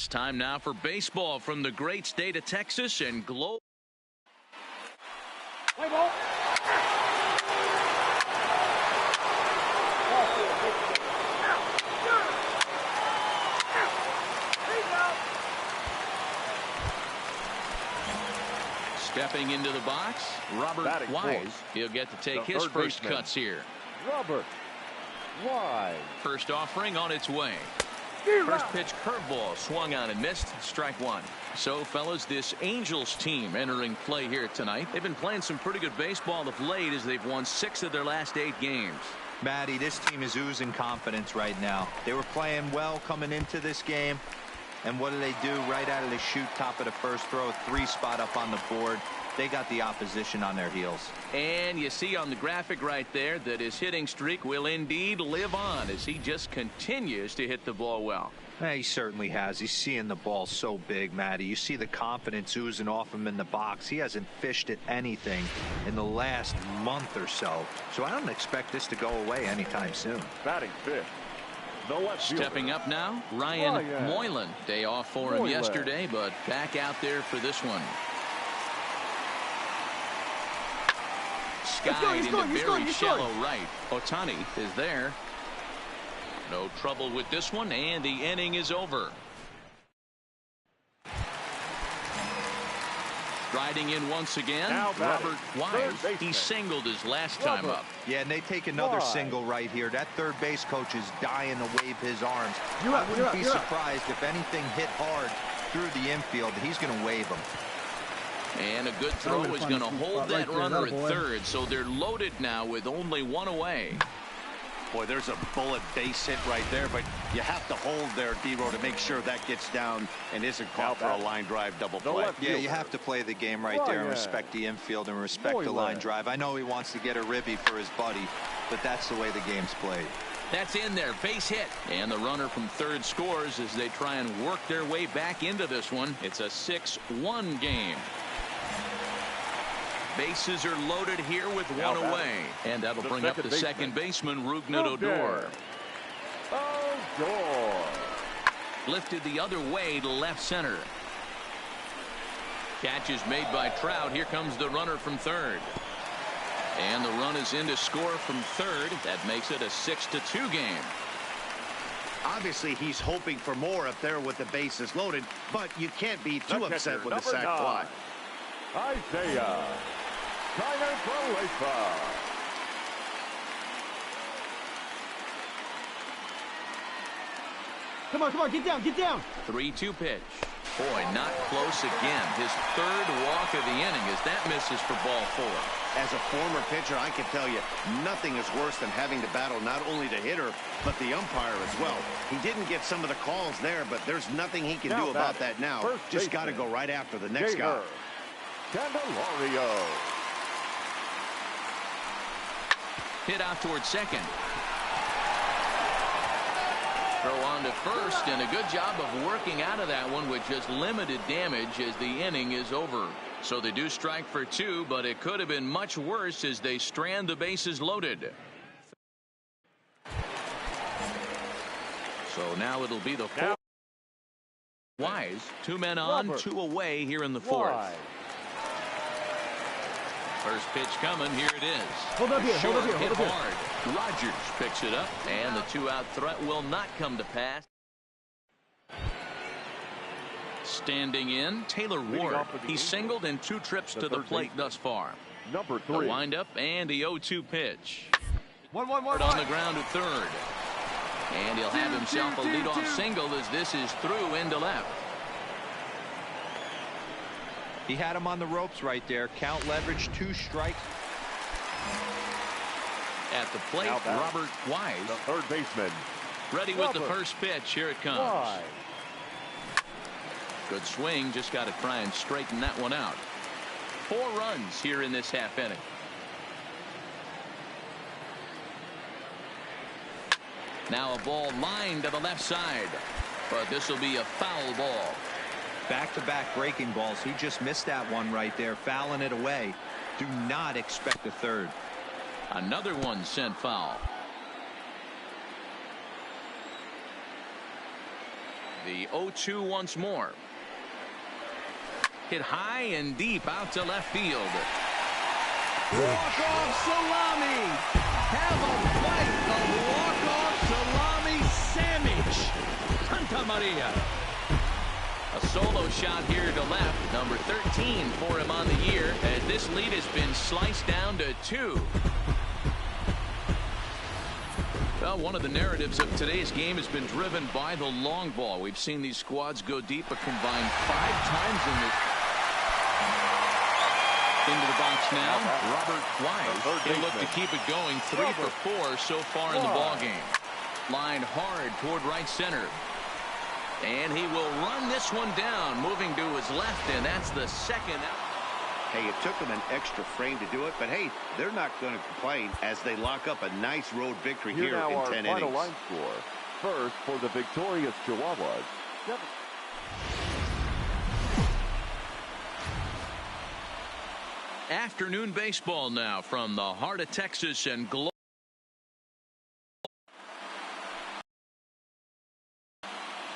It's time now for baseball from the great state of Texas and global. Play ball. Stepping into the box, Robert Wise. He'll get to take his first cuts here. Robert Wise. First offering on its way. First pitch curveball swung on and missed. Strike one. So, fellas, this Angels team entering play here tonight. They've been playing some pretty good baseball of late as they've won 6 of their last 8 games. Matty, this team is oozing confidence right now. They were playing well coming into this game. And what do? Right out of the chute, top of the first throw, 3 spot up on the board. They got the opposition on their heels. And you see on the graphic right there that his hitting streak will indeed live on as he just continues to hit the ball well. Yeah, he certainly has. He's seeing the ball so big, Matty. You see the confidence oozing off him in the box. He hasn't fished at anything in the last month or so. So I don't expect this to go away anytime soon. Batting fifth. Stepping up now, Ryan Moylan. Day off for him yesterday, but back out there for this one. Skied into very shallow right. Ohtani is there. No trouble with this one, and the inning is over. Riding in once again, Robert Wise. He singled his last time up. Yeah, and they take another single right here. That third base coach is dying to wave his arms. I wouldn't be surprised if anything hit hard through the infield. He's going to wave them. And a good throw is going to hold that runner at third, so they're loaded now with only 1 away. Boy, there's a bullet base hit right there, but you have to hold there, D-Row, to make sure that gets down and isn't caught for a line drive double play. Yeah, you have to play the game right there and respect the infield and respect the line drive. I know he wants to get a ribby for his buddy, but that's the way the game's played. That's in there, base hit. And the runner from third scores as they try and work their way back into this one. It's a 6-1 game. Bases are loaded here with 1 away. And that'll bring up the second baseman, Rougned Odor. Lifted the other way to left center. Catch is made by Trout. Here comes the runner from third. And the run is in to score from third. That makes it a 6-2 game. Obviously, he's hoping for more up there with the bases loaded, but you can't be too upset with the sac fly. Isaiah Kiner-Falefa. Come on, get down. 3-2 pitch. Boy, not close again. His third walk of the inning as that misses for ball 4. As a former pitcher, I can tell you, nothing is worse than having to battle not only the hitter, but the umpire as well. He didn't get some of the calls there, but there's nothing he can do about that now. Just got to go right after the next guy. Candelario. Hit out towards second. Throw on to first, and a good job of working out of that one with just limited damage as the inning is over. So they do strike for 2, but it could have been much worse as they strand the bases loaded. So now it'll be the 4th. Wise, 2 men on, 2 away here in the 4th. First pitch coming. Here it is. Hold up here. Hit hard. Rogers picks it up, and the 2-out threat will not come to pass. Standing in, Taylor Ward. He singled in 2 trips to the plate thus far. Number 3. The windup and the 0-2 pitch. 1-1-1 on the ground at third. And he'll have himself a leadoff single as this is through into left. He had him on the ropes right there. Count leverage, 2 strikes. At the plate, Robert Wise. The third baseman. Ready with the first pitch. Here it comes. Good swing. Just got to try and straighten that one out. 4 runs here in this half inning. Now a ball lined to the left side. But this will be a foul ball. Back-to-back breaking balls. He just missed that one right there, fouling it away. Do not expect a third. Another one sent foul. The 0-2 once more. Hit high and deep out to left field. Walk-off salami. Have a bite of walk-off salami sandwich. Santa Maria. A solo shot here to left. Number 13 for him on the year. And this lead has been sliced down to 2. Well, one of the narratives of today's game has been driven by the long ball. We've seen these squads go deep a combined 5 times in this. Into the box now, Robert Wise. He'll look to keep it going. 3 for 4 so far in the ball game. Lined hard toward right center. And he will run this one down, moving to his left, and that's the second out. Hey, it took them an extra frame to do it, but hey, they're not going to complain as they lock up a nice road victory here in 10 innings. Final line score. First for the victorious Chihuahuas. Afternoon baseball now from the heart of Texas and Glow.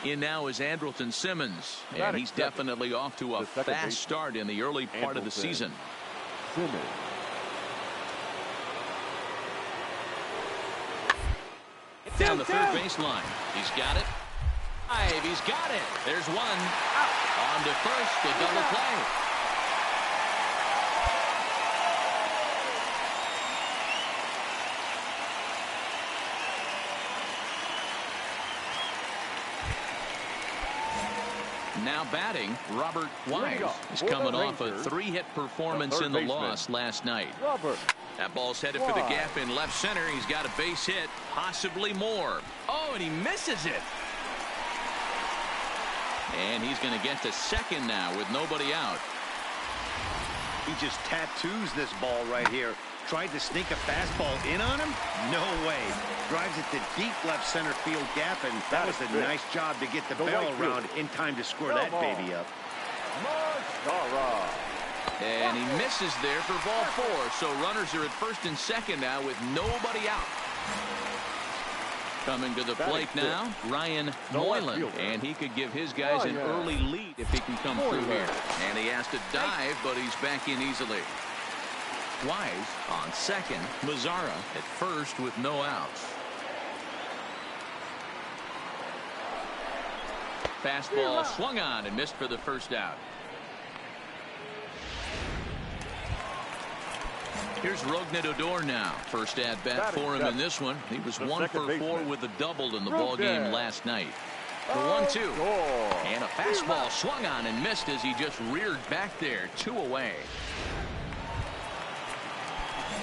In now is Andrelton Simmons, and he's definitely off to a fast start in the early part of the season. Simmons. Down the third baseline. He's got it. He's got it. There's one. On to first, a double play. Now batting, Robert Wise. He's coming off a 3-hit performance in the loss last night. That ball's headed for the gap in left center. He's got a base hit, possibly more. Oh, and he misses it. And he's going to get to second now with nobody out. He just tattoos this ball right here. Tried to sneak a fastball in on him? No way. Drives it to deep left center field gap, and that was a nice job to get the barrel around in time to score that baby up. And he misses there for ball 4. So runners are at first and second now with nobody out. Coming to the plate now, Ryan Moylan, and he could give his guys an early lead if he can come through here. And he has to dive, but he's back in easily. Wise on second, Mazzara at first with no outs. Fastball swung on and missed for the first out. Here's Rougned Odor now. First at bat for him in this one. He was 1 for 4 with a double in the ball game last night. The 1-2. And a fastball swung on and missed as he just reared back there. 2 away.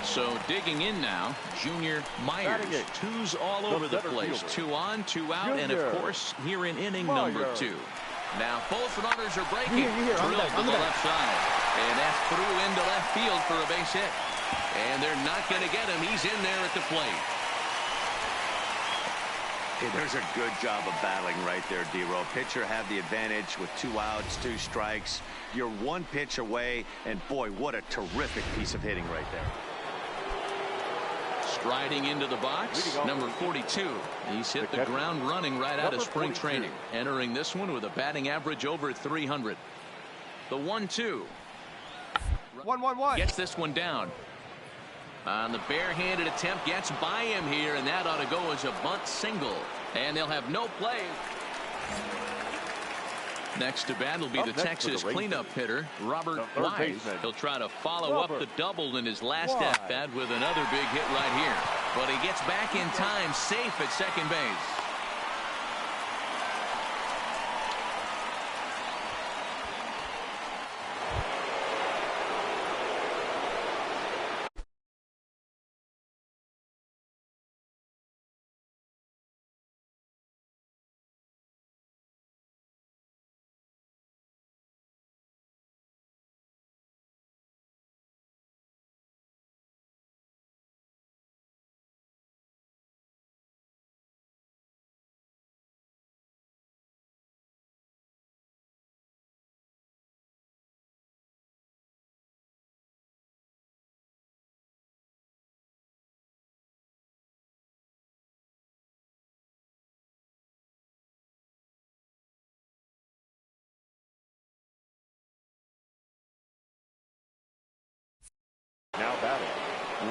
So digging in now, Junior Myers. 2s all over the place. 2 on, 2 out, and of course here in inning number 2. Now both runners are breaking. Drilled to the left side. And that's through into left field for a base hit. And they're not going to get him. He's in there at the plate. Hey, there's a good job of battling right there, D-Row. Pitcher had the advantage with 2 outs, 2 strikes. You're 1 pitch away, and boy, what a terrific piece of hitting right there. Striding into the box, number 42. He's hit the ground running right out of spring training. Entering this one with a batting average over 300. The 1-2. 1-1-1. Gets this one down. On the barehanded attempt, gets by him here, and that ought to go as a bunt single. And they'll have no play. Next to bat will be the Texas cleanup hitter, Robert Wise. He'll try to follow up the double in his last at-bat with another big hit right here. But he gets back in time, safe at second base.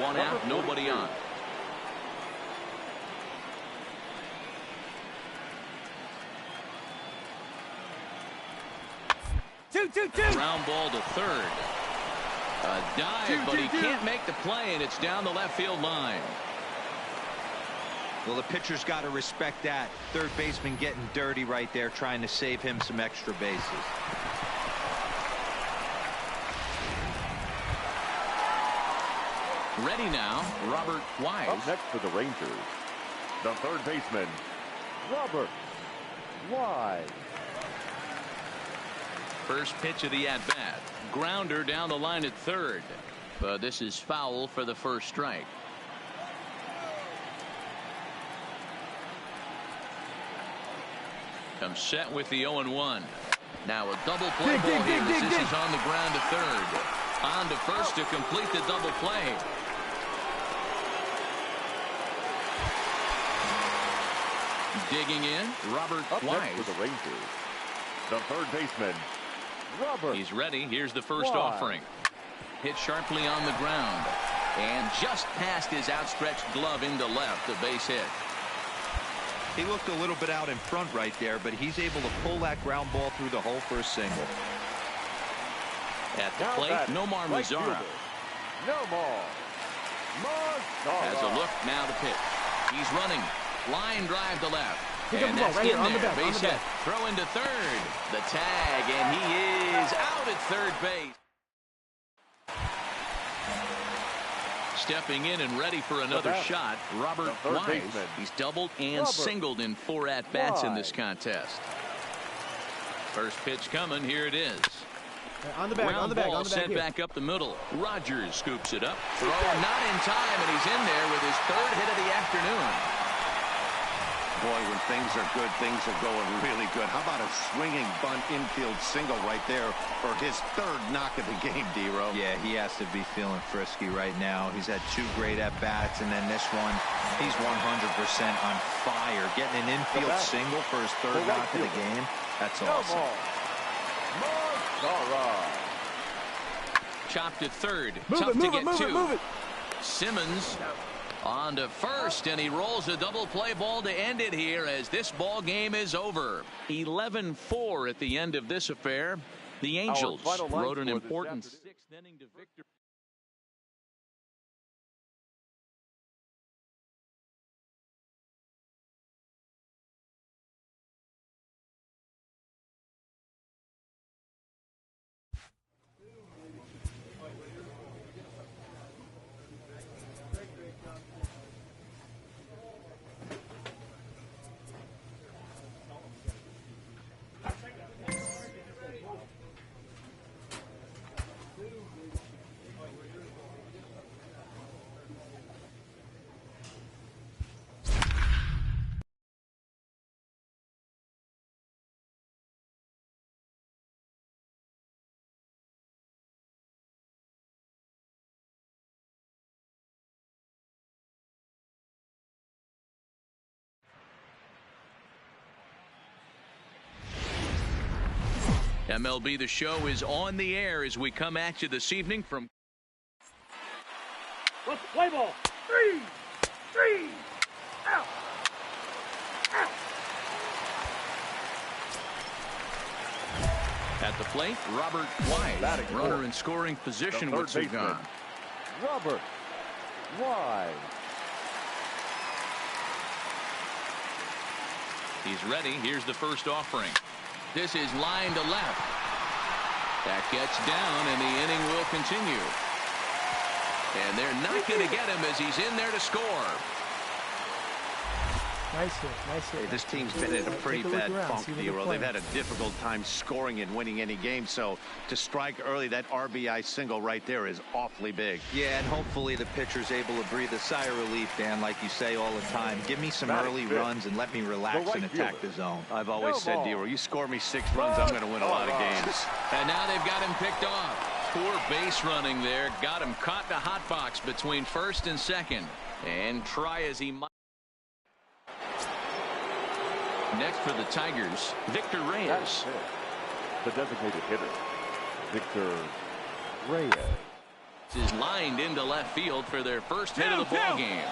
One out, nobody on. Ground ball to third. A dive, but he can't make the play, and it's down the left field line. Well, the pitcher's got to respect that. Third baseman getting dirty right there, trying to save him some extra bases. Ready now, Robert Wise. Up next for the Rangers, the third baseman, Robert Wise. First pitch of the at-bat. Grounder down the line at third. But this is foul for the first strike. Comes set with the 0-1. Now a double play ball here as this is on the ground to third. On to first to complete the double play. Digging in, Robert Wise. Next for the Rangers, the third baseman, Robert. He's ready. Here's the first Wise. offering. Hit sharply on the ground. And just past his outstretched glove into left, a base hit. He looked a little bit out in front right there, but he's able to pull that ground ball through the hole for a single. At the plate, Nomar Mazara. Nomar Mazara Has a look, now the pitch. He's running. Line drive to left. And that's right in here, there. Base hit. Throw into third. The tag, and he is out at third base. Stepping in and ready for another shot, Robert Wise. Baseman. He's doubled and singled in 4 at-bats in this contest. First pitch coming. Here it is. On the bag, on the bag, ball on the bag sent here. back up the middle. Rogers scoops it up. Throw not in time, and he's in there with his third hit of the afternoon. Boy, when things are good, things are going really good. How about a swinging bunt infield single right there for his third knock of the game, D-Row? Yeah, he has to be feeling frisky right now. He's had 2 great at-bats, and then this one, he's 100% on fire. Getting an infield single for his third knock of the game, that's awesome. Chopped at third. Move Tough it, to move get it, move to. it, move it. Simmons on to first, and he rolls a double play ball to end it here as this ball game is over. 11-4 at the end of this affair. The Angels wrote an important 6th inning to victory. MLB The Show is on the air as we come at you this evening from Let's play ball. 3, out. at the plate, Robert Wise. Runner in scoring position with 2 gone. Robert Wise. He's ready. Here's the first offering. This is line to left. That gets down, and the inning will continue. And they're not going to get him as he's in there to score. Nice hit, nice hit. Hey, this team's been in a pretty bad funk, D-Row. They've had a difficult time scoring and winning any game, so to strike early, that RBI single right there is awfully big. Yeah, and hopefully the pitcher's able to breathe a sigh of relief, Dan, like you say all the time. Give me some early runs and let me relax and attack the zone. I've always said, D-Row, you score me 6 runs, I'm going to win a lot of games. And now they've got him picked off. Poor base running there. Got him caught in a hot box between first and second. And try as he might. Next for the Tigers, Victor Reyes. The designated hitter, Victor Reyes. is lined into left field for their first hit of the ball game.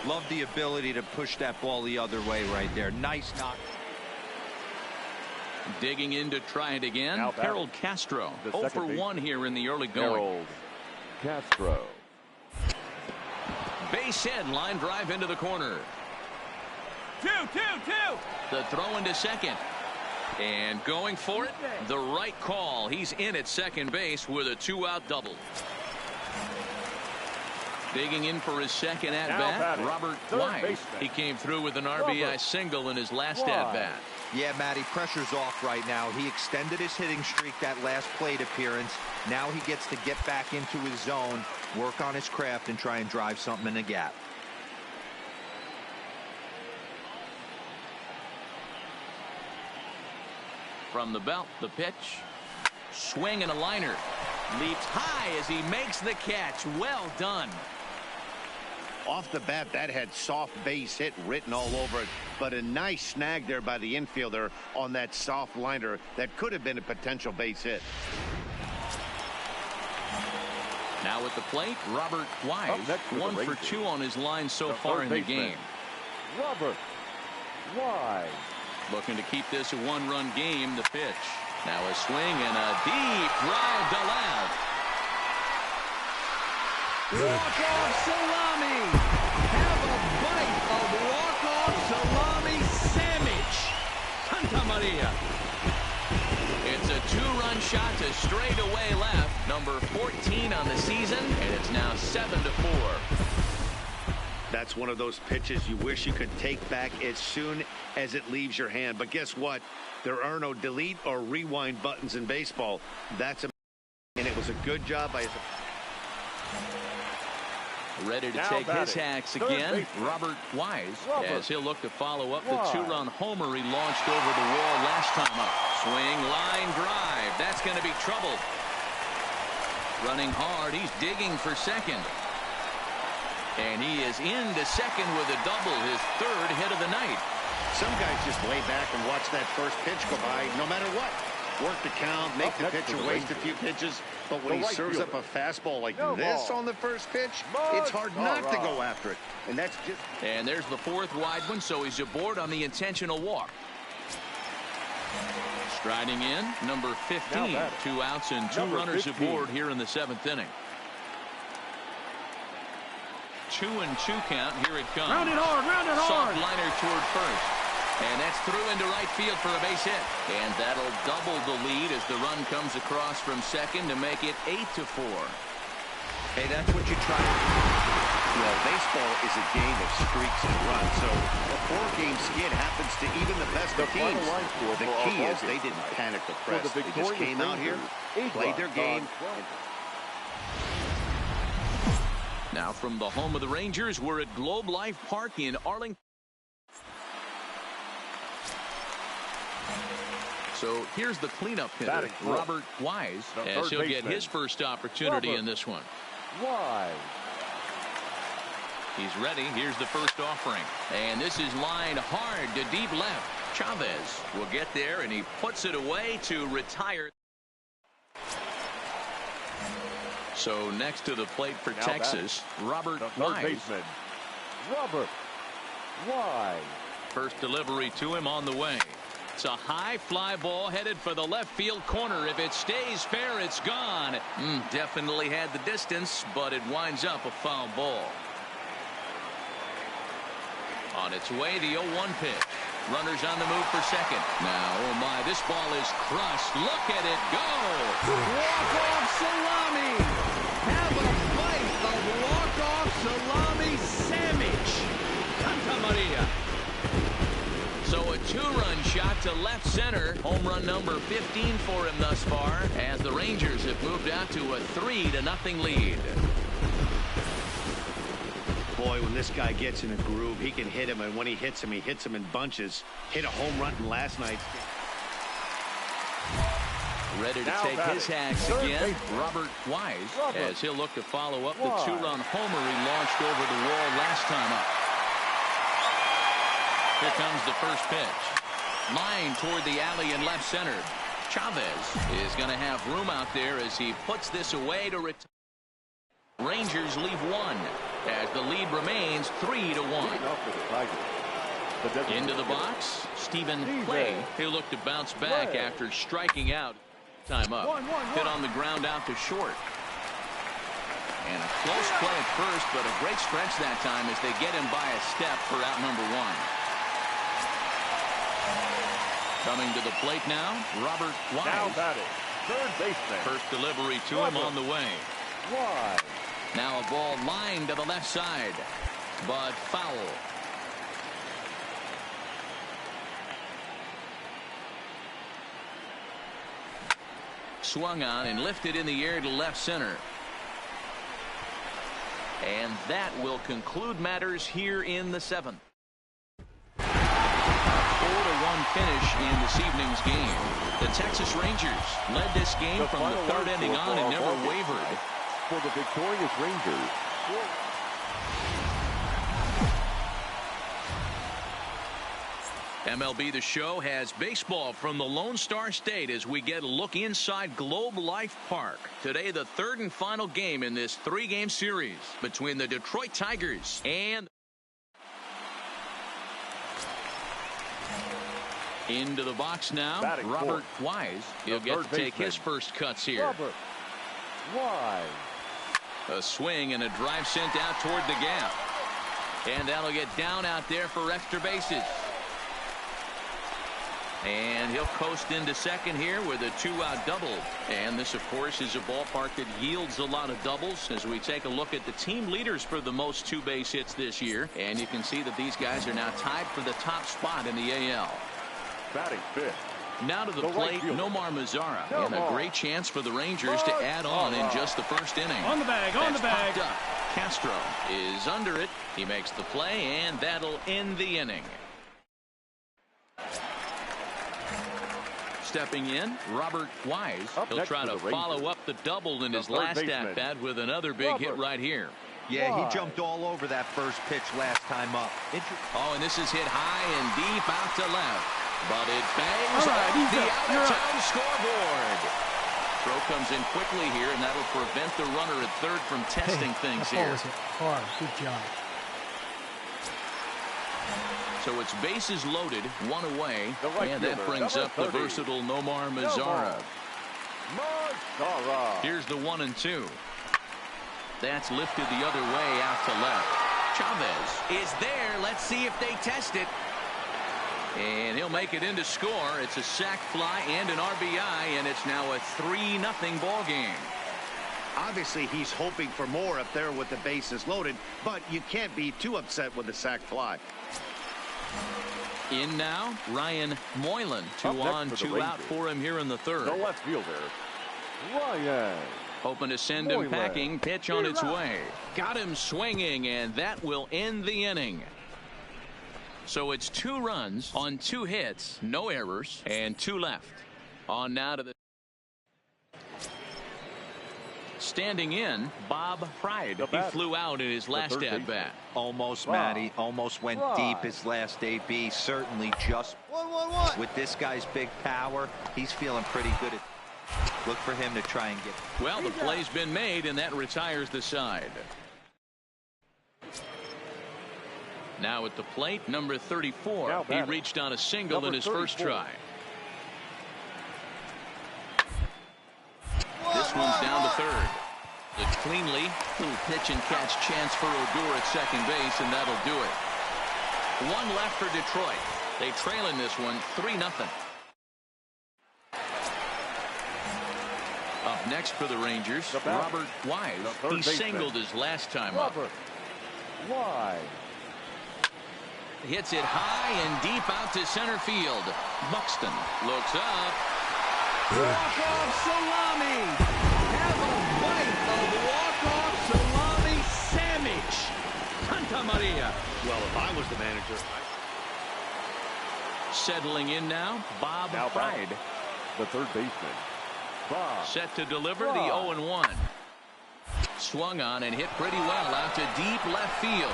Love the ability to push that ball the other way right there. Nice knock. Digging in to try it again, Harold Castro. 0 for 1 here in the early going. Harold Castro. Base hit, line drive into the corner. 2-2-2. The throw into second. And going for it, the right call. He's in at second base with a 2-out double. Digging in for his second at-bat, Robert Wise. He came through with an RBI single in his last at-bat. Yeah, Matty, pressure's off right now. He extended his hitting streak that last plate appearance. Now he gets to get back into his zone, work on his craft, and try and drive something in the gap. From the belt, the pitch. Swing and a liner. Leaps high as he makes the catch. Well done. Off the bat, that had soft base hit written all over it, but a nice snag there by the infielder on that soft liner that could have been a potential base hit. Now at the plate, Robert Wise. 1 for 2 on his line so far in the game. Robert Wise. Looking to keep this a one-run game. The pitch. Now a swing and a deep drive to left. Walk-off salami. Have a bite of walk-off salami sandwich. Santa Maria. It's a 2-run shot to straightaway left. Number 14 on the season, and it's now 7-4. That's one of those pitches you wish you could take back as soon as it leaves your hand. But guess what? There are no delete or rewind buttons in baseball. That's and it was a good job by. Ready to take his hacks again. Robert Wise, as he'll look to follow up the 2-run homer he launched over the wall last time up. Swing, line drive. That's going to be trouble. Running hard. He's digging for second. And he is into second with a double, his third hit of the night. Some guys just lay back and watch that first pitch go by no matter what. Work the count, make the pitcher waste a few pitches. But when he serves up a fastball like this on the first pitch, it's hard not to go after it. And that's just. And there's the 4th wide one, so he's aboard on the intentional walk. Striding in, number 15. 2 outs and 2 runners aboard here in the 7th inning. 2-2 count. Here it comes. Round it hard, round it hard. Soft liner toward first. And that's through into right field for a base hit. And that'll double the lead as the run comes across from second to make it 8-4. Hey, that's what you try. Well, baseball is a game of streaks and runs. So a 4-game skid happens to even the best of teams. The key is they didn't panic the press. They just came out here, played their game. Now from the home of the Rangers, we're at Globe Life Park in Arlington. So here's the cleanup hitter, Robert Wise, as he'll get his first opportunity in this one. Wise. He's ready. Here's the first offering. And this is lined hard to deep left. Chavez will get there, and he puts it away to retire. So next to the plate for Texas, Robert Wise. Baseman, Robert Wise. First delivery to him on the way. It's a high fly ball headed for the left field corner. If it stays fair, it's gone. Definitely had the distance, but it winds up a foul ball. On its way, the 0-1 pitch. Runners on the move for second. Now, oh my, this ball is crushed. Look at it go. Walk-off salami. Have a bite of walk-off salami sandwich. Santa Maria. So a 2-run shot to left center. Home run number 15 for him thus far, as the Rangers have moved out to a 3-0 lead. Boy, when this guy gets in a groove, he can hit him, and when he hits him in bunches. Hit a home run in last night's game. Ready to take his hacks again, Robert Wise, as he'll look to follow up the 2-run homer he launched over the wall last time up. Here comes the first pitch. Line toward the alley in left center. Chavez is going to have room out there as he puts this away to retire. Rangers leave one as the lead remains 3-1. Into the box, Stephen Clay. He'll look to bounce back after striking out. Time up. Hit on the ground out to short. And a close play at first, but a great stretch that time as they get him by a step for out number one. Coming to the plate now, Robert Wise. Now batting, third baseman. First delivery to him on the way. Wise. Now a ball lined to the left side, but foul. Swung on and lifted in the air to left center. And that will conclude matters here in the 7th. 4-1 finish in this evening's game. The Texas Rangers led this game from the third inning on and never wavered. For the victorious Rangers. MLB The Show has baseball from the Lone Star State as we get a look inside Globe Life Park. Today, the third and final game in this 3-game series between the Detroit Tigers and... Into the box now, Robert Wise. He'll get to take his first cuts here. Robert Wise. A swing and a drive sent out toward the gap. And that'll get down out there for extra bases. And he'll coast into second here with a 2-out double. And this, of course, is a ballpark that yields a lot of doubles as we take a look at the team leaders for the most 2-base hits this year. And you can see that these guys are now tied for the top spot in the AL. Batting fifth. Now to the plate, Nomar Mazara. And a great chance for the Rangers to add on in just the first inning. On the bag, on the bag. Up. Castro is under it. He makes the play, and that'll end the inning. Stepping in, Robert Wise. He'll try to follow up the double in his last at-bat with another big hit right here. Yeah, he jumped all over that first pitch last time up. Oh, and this is hit high and deep out to left. But it bangs off the out-of-town scoreboard. Throw comes in quickly here, and that'll prevent the runner at third from testing things here. Hard. Good job. So it's bases loaded, one away, and that brings up the versatile Nomar Mazara. Here's the 1-2. That's lifted the other way out to left. Chavez is there. Let's see if they test it. And he'll make it into score. It's a sac fly and an RBI, and it's now a 3-0 ball game. Obviously, he's hoping for more up there with the bases loaded, but you can't be too upset with the sac fly. In now, Ryan Moylan. 2 on, 2 out for him here in the third. The left fielder, Ryan. Hoping to send him packing. Pitch on its way. Got him swinging, and that will end the inning. So it's 2 runs on 2 hits, no errors, and 2 left. On now to the... Standing in, Bob Pride. He flew out in his last at-bat. Almost, Matty. Almost went deep his last AB. Certainly just... With this guy's big power, he's feeling pretty good. Look for him to try and get... Well, the play's been made, and that retires the side. Now at the plate, number 34. He reached on a single in his first try. This one's down to third. It's cleanly. Little pitch and catch chance for Odor at second base, and that'll do it. 1 left for Detroit. They trail in this one 3-0. Up next for the Rangers, Robert Wise. He singled his last time up. Wise. Hits it high and deep out to center field. Buxton looks up. Walk-off salami. Have a bite of walk-off salami sandwich. Santa Maria. Well, if I was the manager... Settling in now, Bob Pride. The third baseman, Bob. Set to deliver the 0-1. Swung on and hit pretty well out to deep left field.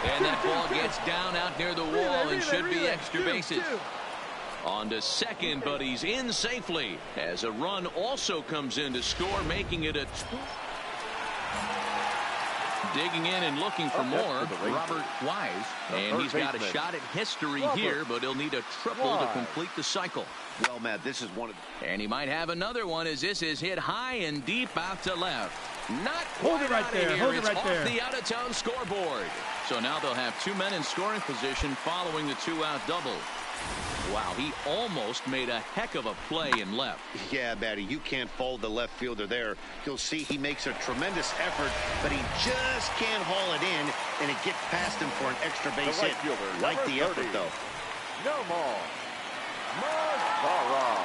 And that ball gets down out near the wall and should be extra bases. On to second, but he's in safely as a run also comes in to score, making it a digging in and looking for more. Robert Wise, and he's got a shot at history here, but he'll need a triple to complete the cycle. Well, Matt, this is one of and he might have another one as this is hit high and deep out to left. Not hold it right there. Hold it right there. Off the out-of-town scoreboard. So now they'll have 2 men in scoring position following the 2-out double. Wow, he almost made a heck of a play in left. Yeah, Matty, you can't fault the left fielder there. You'll see he makes a tremendous effort, but he just can't haul it in, and it gets past him for an extra base hit. Like the effort, though. Nomar Mazara.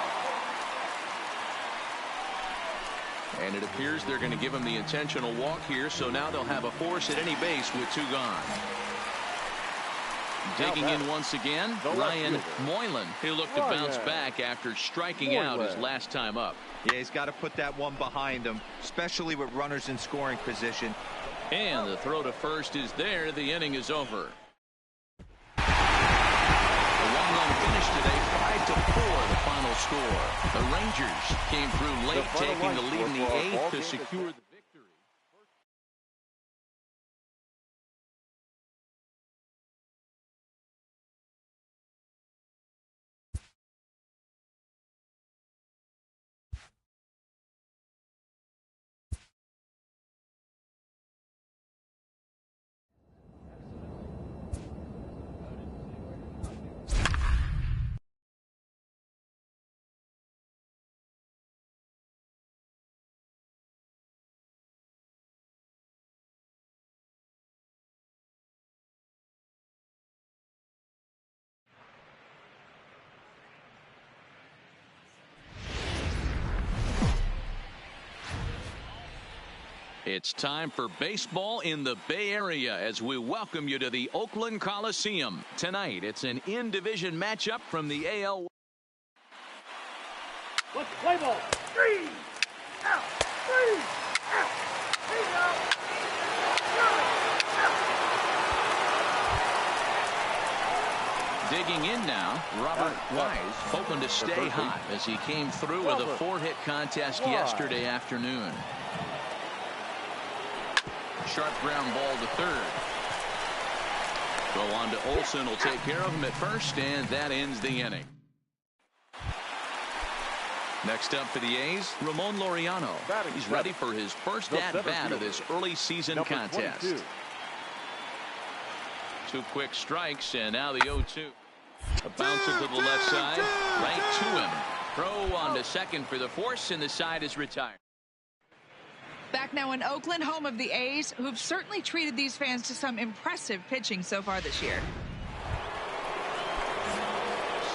And it appears they're going to give him the intentional walk here, so now they'll have a force at any base with 2 gone. Digging in once again, Ryan Moylan. He'll look to bounce back after striking out his last time up. Yeah, he's got to put that one behind him, especially with runners in scoring position. And the throw to first is there. The inning is over. A 1-run finish today, 5-4 the final score. The Rangers came through late, taking the lead in the 8th to secure the victory. It's time for baseball in the Bay Area as we welcome you to the Oakland Coliseum. Tonight, it's an in-division matchup from the AL. Let's play ball. 3 out. 3 out. 3 out. Digging in now, Robert Wise hoping to stay hot as he came through with a 4-hit contest yesterday afternoon. Sharp ground ball to third. Go on to Olsen, will take care of him at first, and that ends the inning. Next up for the A's, Ramon Laureano. He's ready for his first at-bat of this early season contest. 2 quick strikes, and now the 0-2. A bouncer to the left side, right to him. Throw on to second for the force, and the side is retired. Back now in Oakland, home of the A's, who've certainly treated these fans to some impressive pitching so far this year.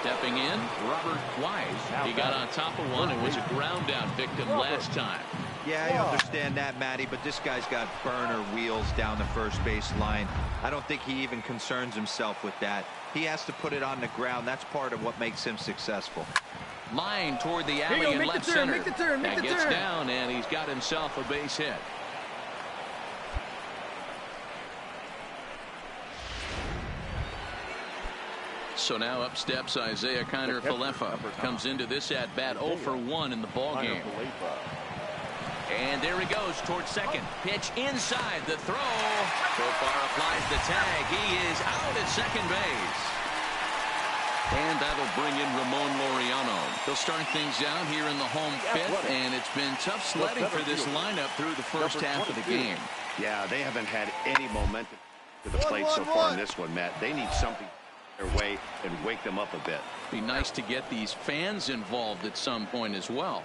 Stepping in, Robert Wise. He got on top of one and was a ground out victim last time. Yeah, I understand that, Matty, but this guy's got burner wheels down the first base line. I don't think he even concerns himself with that. He has to put it on the ground. That's part of what makes him successful. Line toward the alley in left center. That gets down, and he's got himself a base hit. So now up steps Isaiah Kiner-Falefa. Comes into this at-bat 0 for 1 in the ballgame. And there he goes towards second. Pitch inside the throw. So far applies the tag. He is out at second base. And that'll bring in Ramon Laureano. They'll start things out here in the home 5th, and it's been tough sledding for this lineup through the first half of the game. Yeah, they haven't had any momentum to the plate so far in this one, Matt. They need something their way and wake them up a bit. Be nice to get these fans involved at some point as well.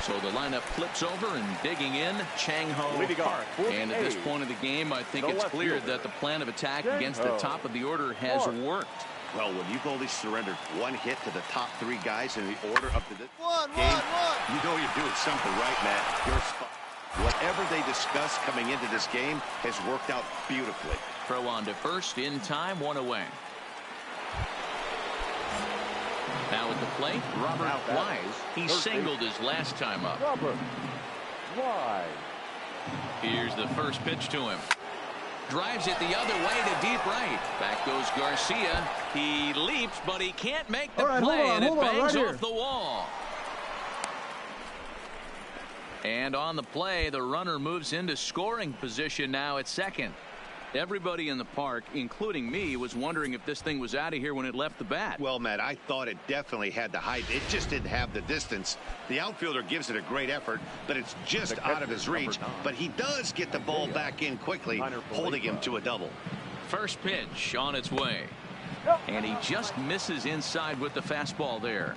So the lineup flips over and digging in, Chang-Ho Park. And at this point of the game, I think it's clear that the plan of attack against the top of the order has worked. Well, when you've only surrendered 1 hit to the top 3 guys in the order up to this game, you know you're doing something right, Matt. Your spot. Whatever they discussed coming into this game has worked out beautifully. Throw on to first, in time, 1 away. Now at the plate, Robert Wise. He singled his last time up. Robert Wise. Here's the first pitch to him. Drives it the other way to deep right. Back goes Garcia. He leaps, but he can't make the play, and it bangs off the wall. And on the play, the runner moves into scoring position now at second. Everybody in the park, including me, was wondering if this thing was out of here when it left the bat. Well, Matt, I thought it definitely had the height. It just didn't have the distance. The outfielder gives it a great effort, but it's just out of his reach. But he does get the ball back in quickly, holding him to a double. First pitch on its way. And he just misses inside with the fastball there.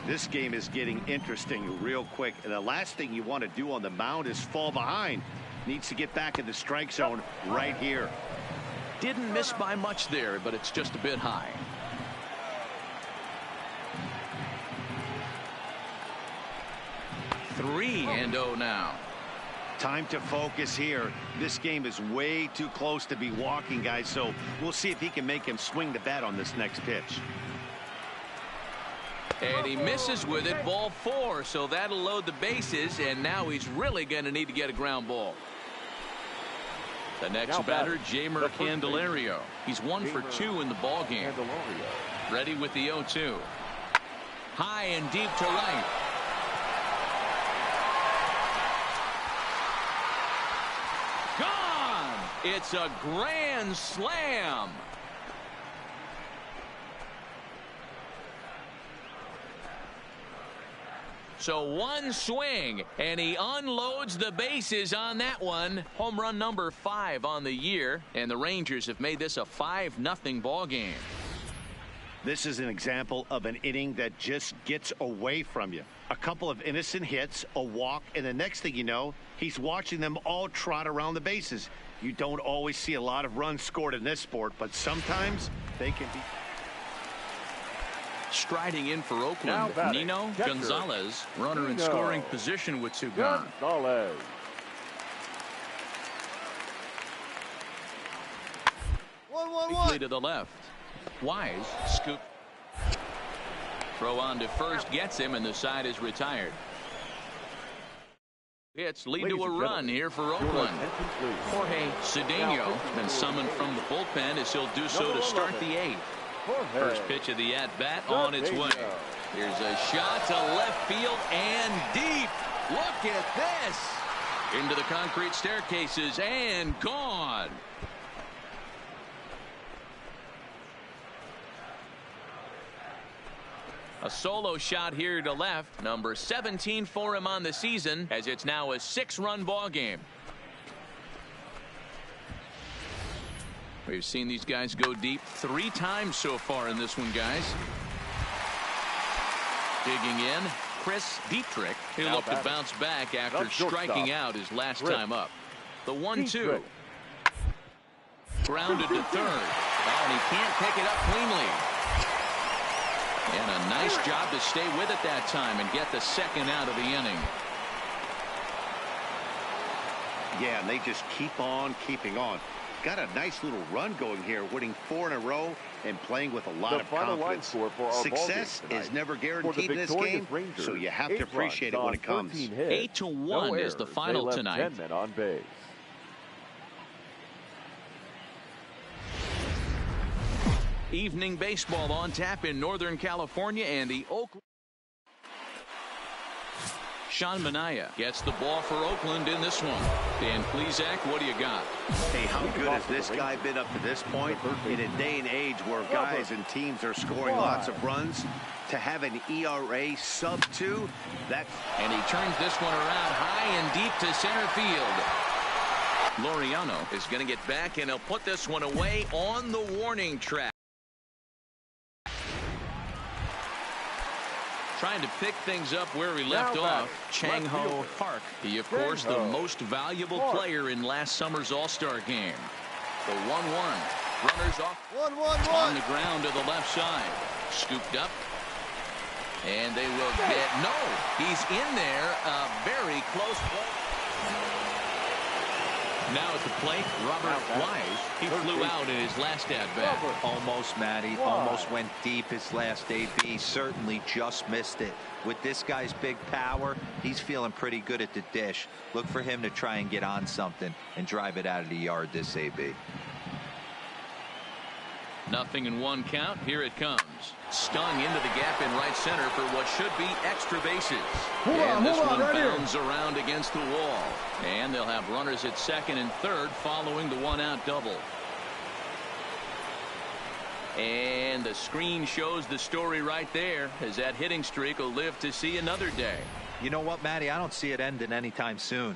This game is getting interesting real quick. And the last thing you want to do on the mound is fall behind. Needs to get back in the strike zone right here. Didn't miss by much there, but it's just a bit high. Three and 0 now. Time to focus here. This game is way too close to be walking, guys, so we'll see if he can make him swing the bat on this next pitch. And he misses with it, ball 4, so that'll load the bases, and now he's really going to need to get a ground ball. The next batter, Jeimer Candelario. He's 1 for 2 in the ball game. Ready with the 0-2. High and deep to right. Gone! It's a grand slam. So one swing, and he unloads the bases on that one. Home run number 5 on the year, and the Rangers have made this a 5-0 ball game. This is an example of an inning that just gets away from you. A couple of innocent hits, a walk, and the next thing you know, he's watching them all trot around the bases. You don't always see a lot of runs scored in this sport, but sometimes they can be. Striding in for Oakland, Nino Gonzalez, runner in scoring position with 2 gone. Quickly to the left. Wise scoop. Throw on to first gets him, and the side is retired. It's lead to a run here for Oakland. Jorge Cedeno been summoned from the bullpen as he'll do so to start the 8th. First pitch of the at-bat on its way. Here's a shot to left field and deep. Look at this. Into the concrete staircases and gone. A solo shot here to left. Number 17 for him on the season, as it's now a 6-run ball game. We've seen these guys go deep 3 times so far in this one, guys. Digging in, Chris Dietrich. He'll look to bounce back after striking out his last time up. The 1-2. Grounded to third. Oh, and he can't pick it up cleanly. And a nice job to stay with it that time and get the second out of the inning. Yeah, and they just keep on keeping on. Got a nice little run going here, winning 4 in a row and playing with a lot of confidence. Success is never guaranteed in this game, so you have to appreciate it when it comes. 8-1 is the final tonight. Evening baseball on tap in Northern California, and the Oakland. Sean Manaea gets the ball for Oakland in this one. Dan Plesac, what do you got? Hey, how good has this guy been up to this point? In a day and age where guys and teams are scoring lots of runs, to have an ERA sub-2, that's... And he turns this one around high and deep to center field. Laureano is going to get back, and he'll put this one away on the warning track. Trying to pick things up where he left off, Chang-Ho Park. He, of course, the most valuable player in last summer's All-Star game. The 1-1. Runners off. 1-1-1. On the ground to the left side. Scooped up. And they will get... No, he's in there. A very close play. Now at the plate, Robert Wise. He flew out in his last at-bat. Almost, Matty. Almost went deep his last AB. Certainly just missed it. With this guy's big power, he's feeling pretty good at the dish. Look for him to try and get on something and drive it out of the yard this AB. 0-1 count. Here it comes. Stung into the gap in right center for what should be extra bases. And this one bounds around against the wall. And they'll have runners at second and third following the one-out double. And the screen shows the story right there, as that hitting streak will live to see another day. You know what, Matty? I don't see it ending anytime soon.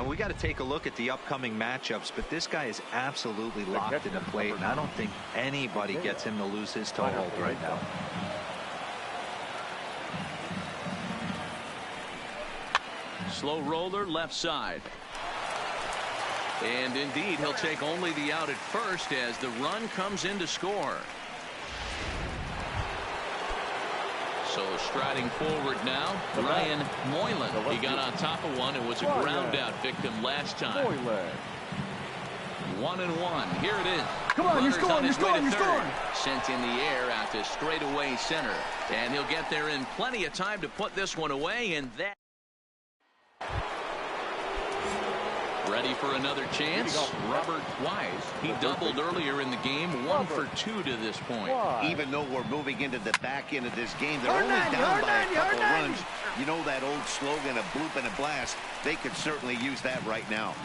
We got to take a look at the upcoming matchups, but this guy is absolutely locked in the plate, and I don't think anybody gets him to lose his toehold right now. Slow roller left side. And indeed, he'll take only the out at first as the run comes in to score. So striding forward now, Ryan Moylan. He got on top of one. It was a ground out victim last time. 1-1. Here it is. Come on, you're scoring, you're scoring, you're scoring. Sent in the air out to straightaway center. And he'll get there in plenty of time to put this one away, and that. Ready for another chance. Robert Wise. He doubled earlier in the game. 1 for 2 to this point. Even though we're moving into the back end of this game, they're only down by a couple runs. You know that old slogan, a bloop and a blast. They could certainly use that right now.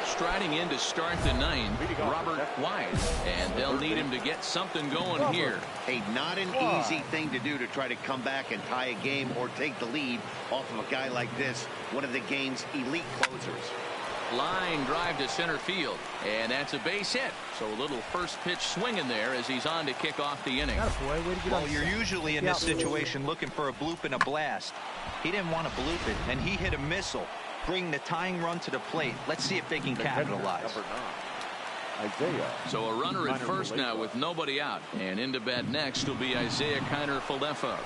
Striding in to start the ninth, Robert Wise, and they'll need him to get something going here. Hey, not an easy thing to do to try to come back and tie a game or take the lead off of a guy like this, one of the game's elite closers. Line drive to center field, and that's a base hit. So a little first pitch swing in there as he's on to kick off the inning. Well, you're usually in this situation looking for a bloop and a blast. He didn't want to bloop it, and he hit a missile. Bring the tying run to the plate. Let's see if they can capitalize. So a runner at first now with nobody out. And into bat next will be Isaiah Kiner-Falefa.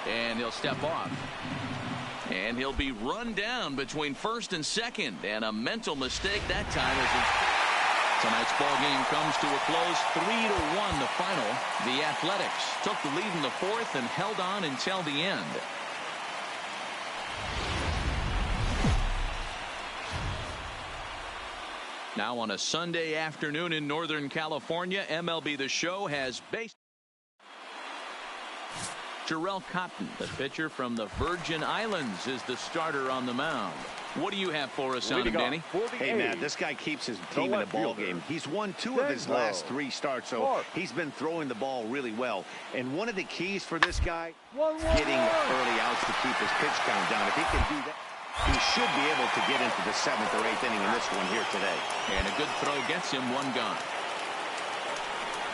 And he'll step off. And he'll be run down between first and second. And a mental mistake that time as tonight's ball game comes to a close. 3-1 the final. The Athletics took the lead in the fourth and held on until the end. Now on a Sunday afternoon in Northern California, MLB The Show has based. Jarrell Cotton, the pitcher from the Virgin Islands, is the starter on the mound. What do you have for us on him, Danny? Hey, Matt, this guy keeps his team in the ball game. He's won 2 of his last 3 starts, so he's been throwing the ball really well. And one of the keys for this guy, getting early outs to keep his pitch count down. If he can do that, he should be able to get into the 7th or 8th inning in this one here today. And a good throw gets him 1 gone.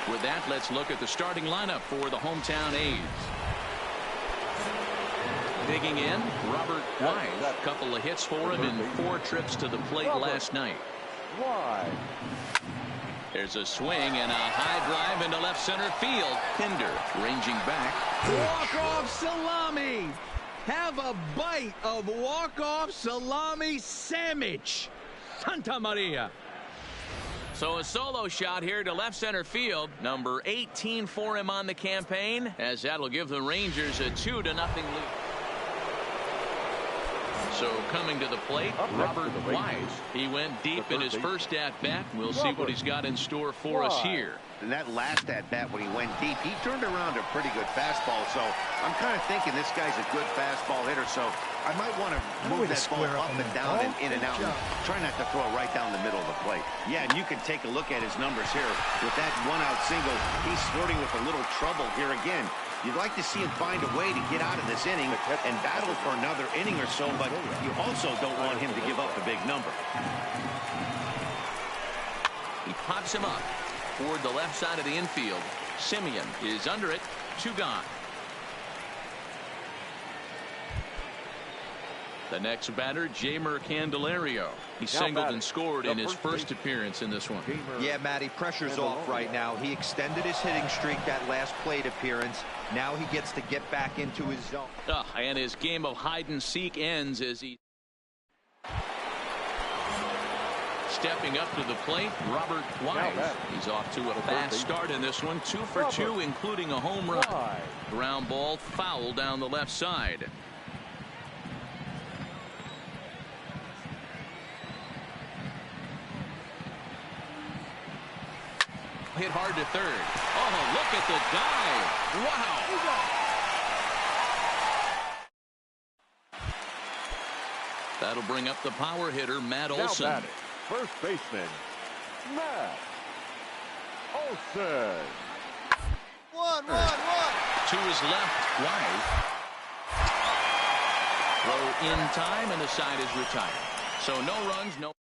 With that, let's look at the starting lineup for the hometown A's. Digging in, Robert Wise. A couple of hits for him in 4 trips to the plate last night. There's a swing and a high drive into left center field. Pinder ranging back. Walk-off salami. Have a bite of walk-off salami sandwich. Santa Maria. So a solo shot here to left center field. Number 18 for him on the campaign, as that'll give the Rangers a 2-0 lead. So coming to the plate, Robert Wise. He went deep in his first at-bat. We'll see what he's got in store for us here. And that last at-bat when he went deep, he turned around a pretty good fastball. So I'm kind of thinking this guy's a good fastball hitter. So I might want to move that ball up and down and in and out. And try not to throw it right down the middle of the plate. Yeah, and you can take a look at his numbers here. With that 1-out single, he's flirting with a little trouble here again. You'd like to see him find a way to get out of this inning and battle for another inning or so, but you also don't want him to give up a big number. He pops him up toward the left side of the infield. Simeon is under it. 2 gone. The next batter, Jeimer Candelario. He singled and scored in his first appearance in this one. Yeah, Matty, pressure's off right now. He extended his hitting streak that last plate appearance. Now he gets to get back into his zone. And his game of hide and seek ends as he stepping up to the plate, Robert Wise. He's off to a fast start in this one. 2 for 2, including a home run. Ground ball foul down the left side. Hit hard to third. Oh, look at the dive. Wow. That'll bring up the power hitter, Matt Olson. Now batting, first baseman, Matt Olson. One. To his left, Wise. Throw in time, and the side is retired. So no runs, no.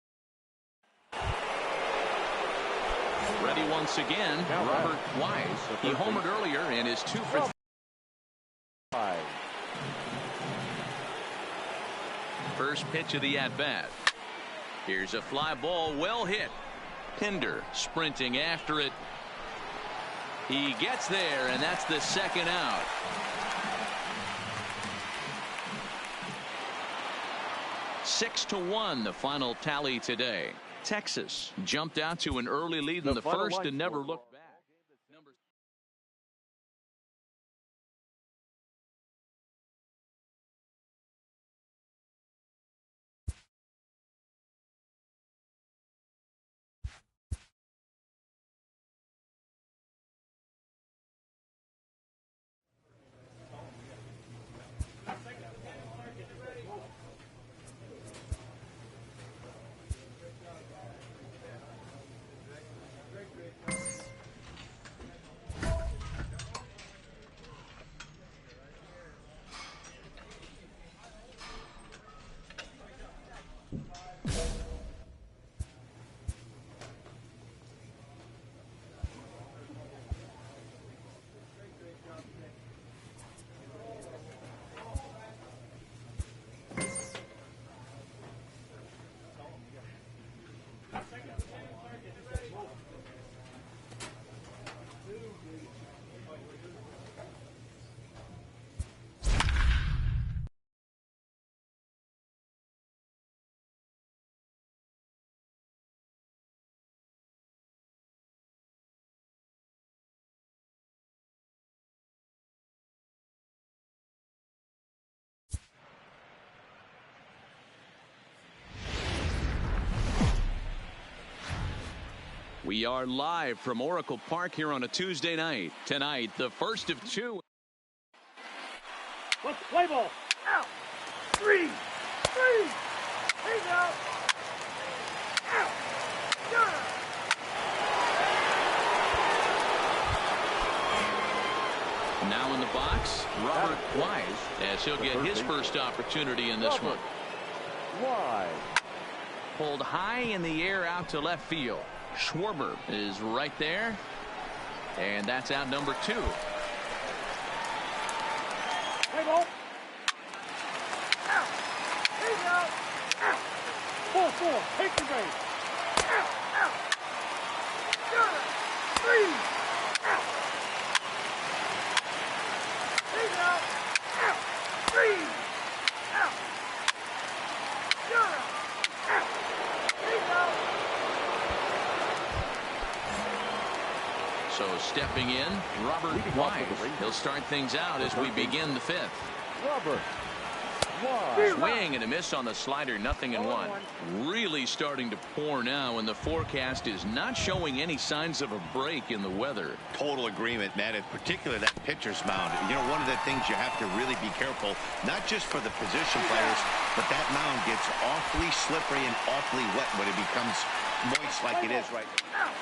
Ready once again, Robert Wise. He homered earlier and is 2 for 3. First pitch of the at-bat. Here's a fly ball, well hit. Pinder sprinting after it. He gets there, and that's the second out. Six to 1, the final tally today. Texas jumped out to an early lead in the first and never looked back. We are live from Oracle Park here on a Tuesday night. Tonight, the first of 2. Let's play ball. Out. 3. He's out. Out. Got it. Now in the box, Robert Wise, as he'll get his first opportunity in this one. Wise. Pulled high in the air out to left field. Schwarber is right there, and that's out number 2. Play ball. Out. He's out. Out. 4. Take the base. Out. Got it. 3. Out. He's out. Out. 3. Out. Got it. Out. He's out. So stepping in, Robert Wise. He'll start things out as we begin the 5th. Robert Wise. Swing and a miss on the slider, 0-1. Really starting to pour now, and the forecast is not showing any signs of a break in the weather. Total agreement, Matt, and particularly that pitcher's mound. You know, one of the things you have to really be careful, not just for the position players, but that mound gets awfully slippery and awfully wet when it becomes moist like it is right now.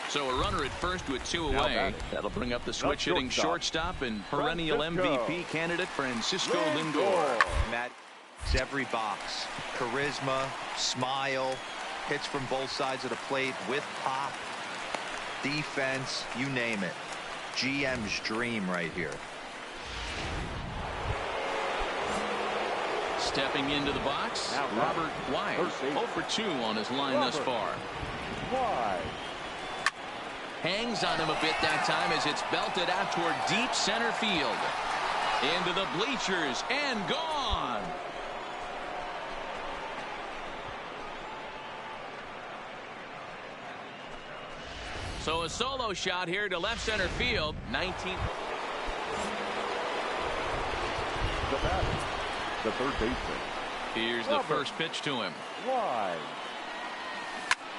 So a runner at first with 2 away. That'll bring up the switch hitting shortstop and perennial MVP candidate Francisco Lindor. Matt, it's every box. Charisma, smile, hits from both sides of the plate with pop, defense, you name it. GM's dream right here. Stepping into the box, Robert Wise. 0 for 2 on his line thus far. Wise. Hangs on him a bit that time as it's belted out toward deep center field. Into the bleachers and gone. So a solo shot here to left center field. 19. The batter, the third baseman. Here's the first pitch to him. Wide.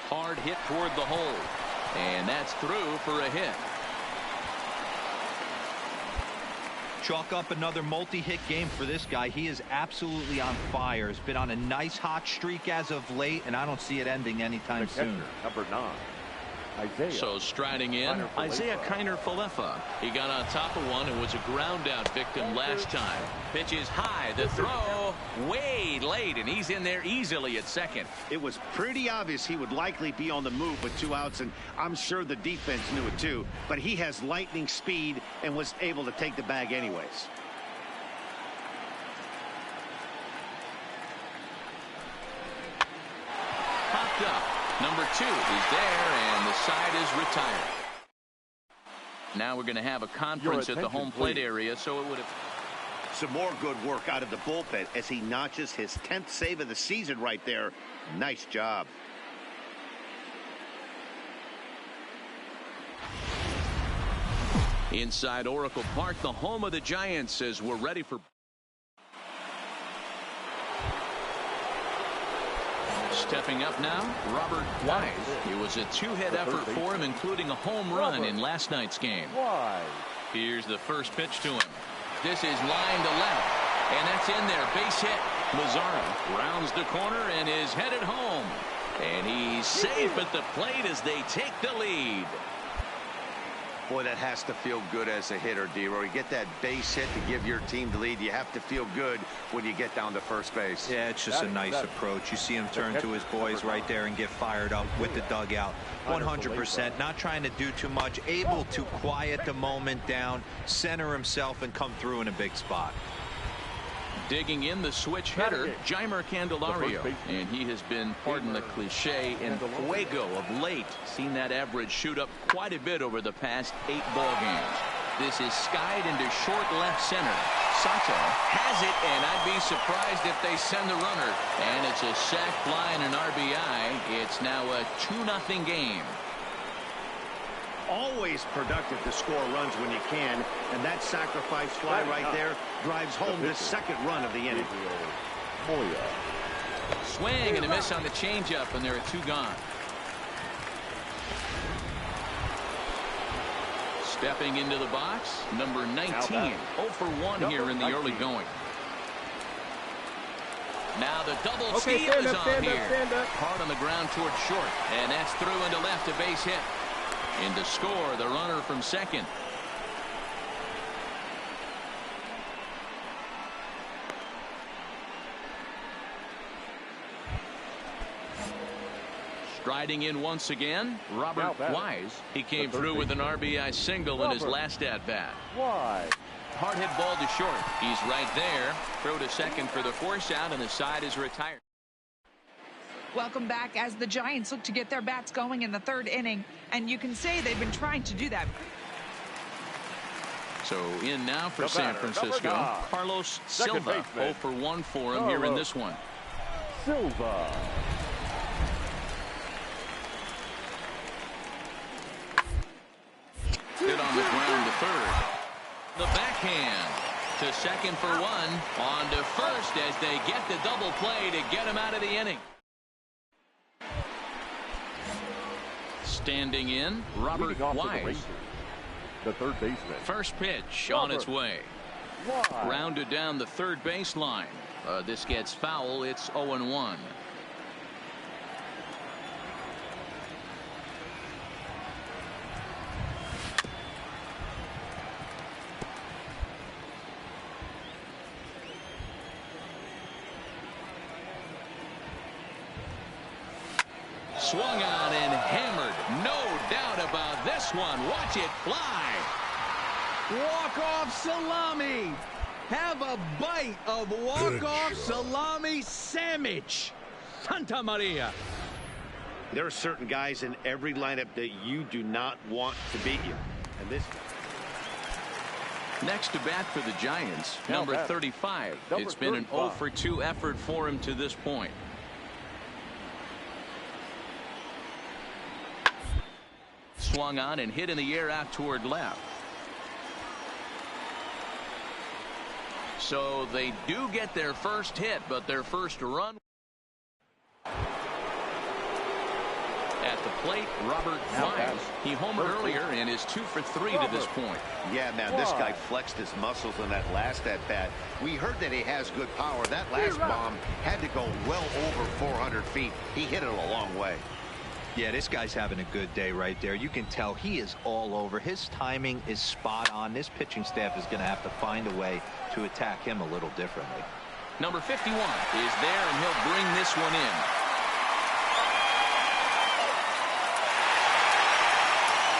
Hard hit toward the hole. And that's through for a hit. Chalk up another multi-hit game for this guy. He is absolutely on fire. He's been on a nice hot streak as of late, and I don't see it ending anytime soon. Number 9. Isaiah. So striding in, Isaiah Kiner-Falefa. He got on top of one and was a ground out victim last time. Pitch is high. The throw way late, and he's in there easily at second. It was pretty obvious he would likely be on the move with 2 outs, and I'm sure the defense knew it too. But he has lightning speed and was able to take the bag anyways. Popped up. Number 2 is there, and the side is retired. Now we're going to have a conference at the home plate area, so it would have. Some more good work out of the bullpen as he notches his 10th save of the season right there. Nice job. Inside Oracle Park, the home of the Giants, as we're ready for. Stepping up now, Robert Wise. It was a 2-hit effort for him, including a home run in last night's game. Here's the first pitch to him. This is line to left, and that's in there. Base hit. Mazzara rounds the corner and is headed home. And he's safe at the plate as they take the lead. Boy, that has to feel good as a hitter, D-Roy. You get that base hit to give your team the lead. You have to feel good when you get down to first base. Yeah, it's just a nice approach. You see him turn to his boys right there and get fired up with the dugout. 100%. Not trying to do too much. Able to quiet the moment down, center himself, and come through in a big spot. Digging in the switch hitter, Jeimer Candelario. And he has been, pardon the cliche, in fuego of late. Seen that average shoot up quite a bit over the past 8 ball games. This is skied into short left center. Sato has it, and I'd be surprised if they send the runner. And it's a sac fly and an RBI. It's now a 2-0 game. Always productive to score runs when you can, and that sacrifice fly right there drives home the second run of the inning. Swing and a miss on the changeup, and there are 2 gone. Stepping into the box, number 19. 0 for 1 here in the early going. Now the double steal is on here. Hard on the ground towards short, and that's through into left, a base hit. And to score, the runner from second. Striding in once again, Robert Wise. He came through with an RBI single in his last at-bat. Hard hit ball to short. He's right there. Throw to second for the force out, and the side is retired. Welcome back as the Giants look to get their bats going in the 3rd inning, and you can say they've been trying to do that. So in now for San Francisco, Carlos Silva. 0 for 1 for him here in this one. Silva. Hit on the ground to third. The backhand to second for 1. On to first as they get the double play to get him out of the inning. Standing in, Robert Wise. The third baseman. First pitch on its way. Rounded down the third baseline. This gets foul. It's 0-1. Swung on and hammered. No doubt about this one. Watch it fly. Walk-off salami. Have a bite of walk-off salami sandwich. Santa Maria. There are certain guys in every lineup that you do not want to beat you. And this. Next to bat for the Giants, number 35. It's been an 0 for 2 effort for him to this point. Swung on and hit in the air out toward left. So they do get their first hit, but their first run. At the plate, Robert Wise. He homered earlier and is 2 for 3 to this point. Yeah, man, this guy flexed his muscles in that last at-bat. We heard that he has good power. That last bomb had to go well over 400 feet. He hit it a long way. Yeah, this guy's having a good day right there. You can tell he is all over. His timing is spot on. This pitching staff is going to have to find a way to attack him a little differently. Number 51 is there, and he'll bring this one in.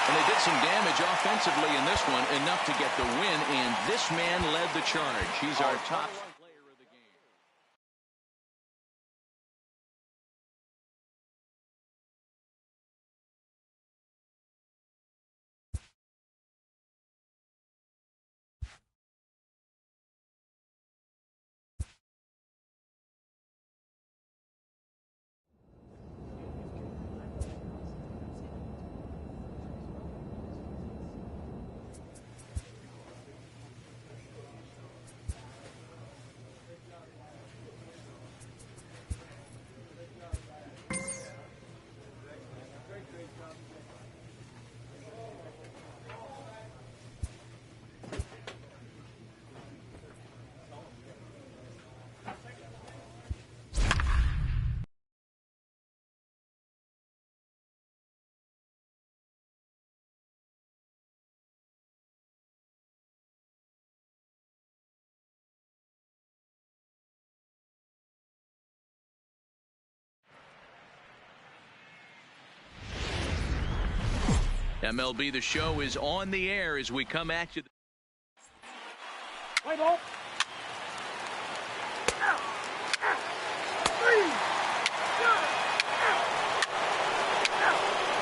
And they did some damage offensively in this one, enough to get the win, and this man led the charge. He's our top player of the game. MLB The Show is on the air as we come at you. Play ball. Out. Out. 3. Out. Out.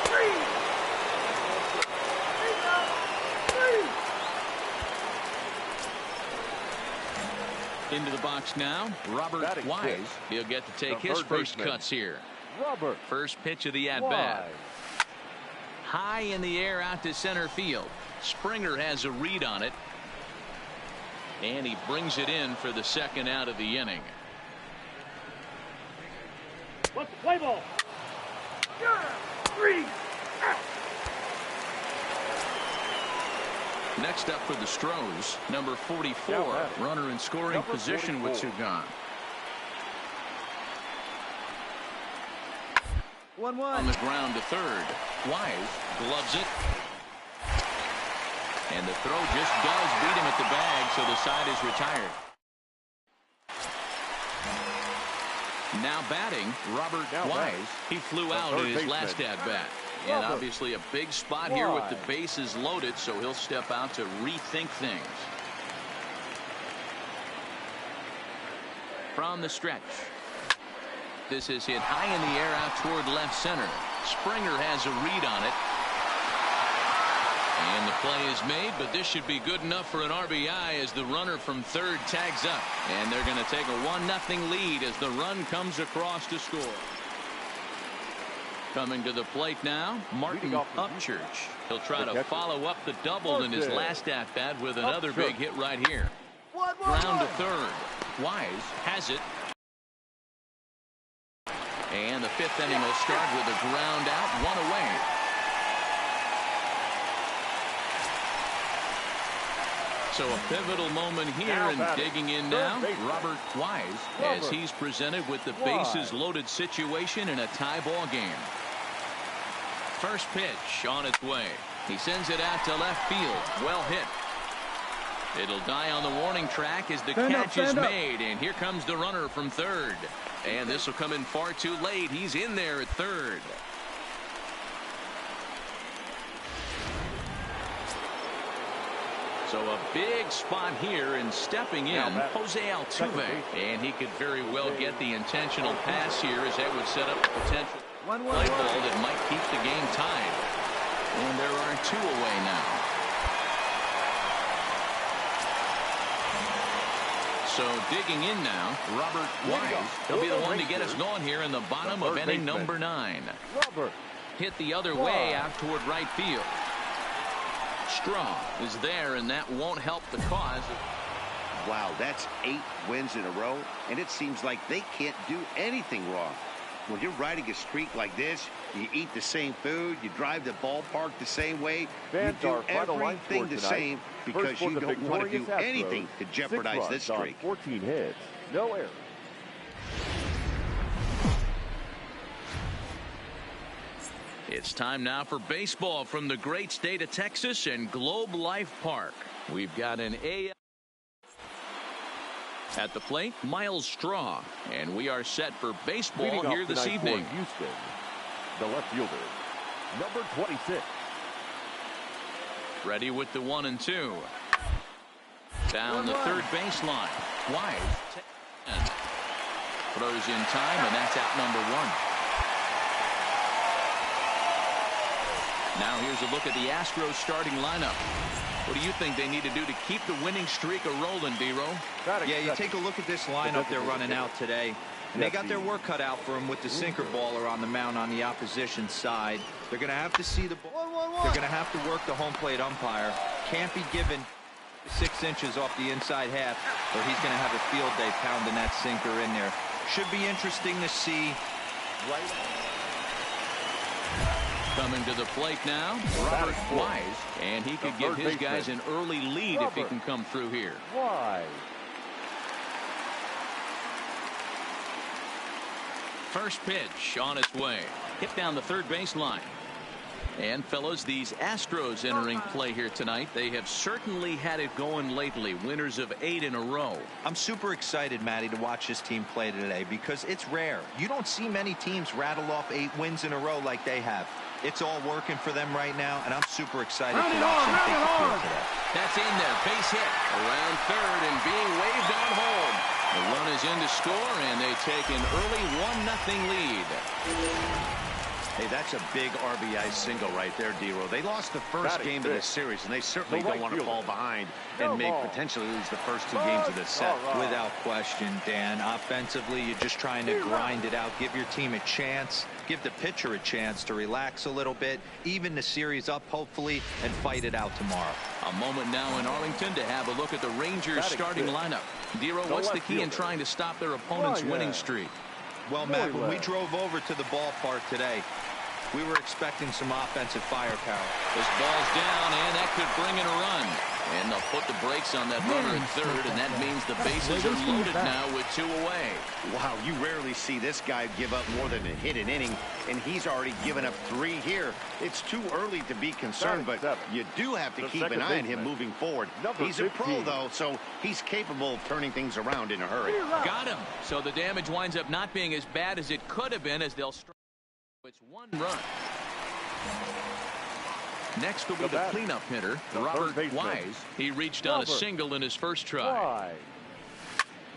3. Out. 3. Into the box now, Robert Wise. He'll get to take his first cuts here. First pitch of the at-bat. High in the air out to center field. Springer has a read on it. And he brings it in for the second out of the inning. What's the play ball? 3. Out. Next up for the Stros, number 44. Runner in scoring position with 2 gone. 1-1. On the ground to third. Wise gloves it. And the throw just does beat him at the bag, so the side is retired. Now batting, Robert Wise. He flew out in his last at-bat. And obviously a big spot here with the bases loaded, so he'll step out to rethink things. From the stretch. This is hit high in the air out toward left center. Springer has a read on it. And the play is made, but this should be good enough for an RBI as the runner from third tags up. And they're going to take a 1-0 lead as the run comes across to score. Coming to the plate now, Martin Upchurch. He'll try to follow up the double in his last at-bat with another big hit right here. Ground to third. Wise has it. And the 5th inning will start with a ground out, 1 away. So a pivotal moment here, and digging in now, Robert Wise, as he's presented with the bases loaded situation in a tie ball game. First pitch on its way. He sends it out to left field. Well hit. It'll die on the warning track as the catch is made, and here comes the runner from third. And this will come in far too late. He's in there at third. So a big spot here, and stepping in, Jose Altuve. And he could very well get the intentional pass here, as that would set up a potential play ball that might keep the game tied. And there are 2 away now. So digging in now, Robert Wise. He'll be the one to get us going here in the bottom of inning number 9. Robert. Hit the other way out toward right field. Straw is there, and that won't help the cause. Wow, that's 8 wins in a row, and it seems like they can't do anything wrong. When you're riding a streak like this, you eat the same food, you drive the ballpark the same way, you do everything the same because you don't want to do anything to jeopardize this streak. 14 hits, no errors. It's time now for baseball from the great state of Texas and Globe Life Park. We've got an AL at the plate, Myles Straw, and we are set for baseball here this evening. Houston, the left fielder, number 26. Ready with the 1 and 2. Down the third baseline. Wise throws in time, and that's out number 1. Now here's a look at the Astros starting lineup. What do you think they need to do to keep the winning streak a-rolling, D-Row? Yeah, you take a look at this lineup they're running out today, and they got their work cut out for them with the sinker baller on the mound on the opposition side. They're going to have to see the ball. They're going to have to work the home plate umpire. Can't be given 6 inches off the inside half, or he's going to have a field day pounding that sinker in there. Should be interesting to see. Coming to the plate now, Robert Wise, and he could give his guys an early lead if he can come through here. Wise. First pitch on its way. Hit down the third baseline. And fellas, these Astros entering play here tonight, they have certainly had it going lately. Winners of 8 in a row. I'm super excited, Matty, to watch this team play today because it's rare. You don't see many teams rattle off 8 wins in a row like they have. It's all working for them right now, and I'm super excited to watch them take the field today. That's in there. Base hit around third and being waved on home. The run is in to score, and they take an early 1-0 lead. Hey, that's a big RBI single right there, D-Row. They lost the first game of this series, and they certainly don't want to fall behind and potentially lose the first 2 games of this set. Without question, Dan. Offensively, you're just trying to grind it out, give your team a chance, give the pitcher a chance to relax a little bit, even the series up, hopefully, and fight it out tomorrow. A moment now in Arlington to have a look at the Rangers starting lineup. D-Row, what's the key in trying to stop their opponent's winning streak? Well, Matt, when we drove over to the ballpark today, we were expecting some offensive firepower. This ball's down, and that could bring in a run. And they'll put the brakes on that runner at third, and that means the bases are loaded now with 2 away. Wow, you rarely see this guy give up more than a hit an inning, and he's already given up 3 here. It's too early to be concerned, but you do have to keep an eye on him moving forward. He's a pro, though, so he's capable of turning things around in a hurry. Got him. So the damage winds up not being as bad as it could have been as they'll strike. It's 1 run. Next will be the cleanup hitter, Robert Wise. He reached on a single in his first try.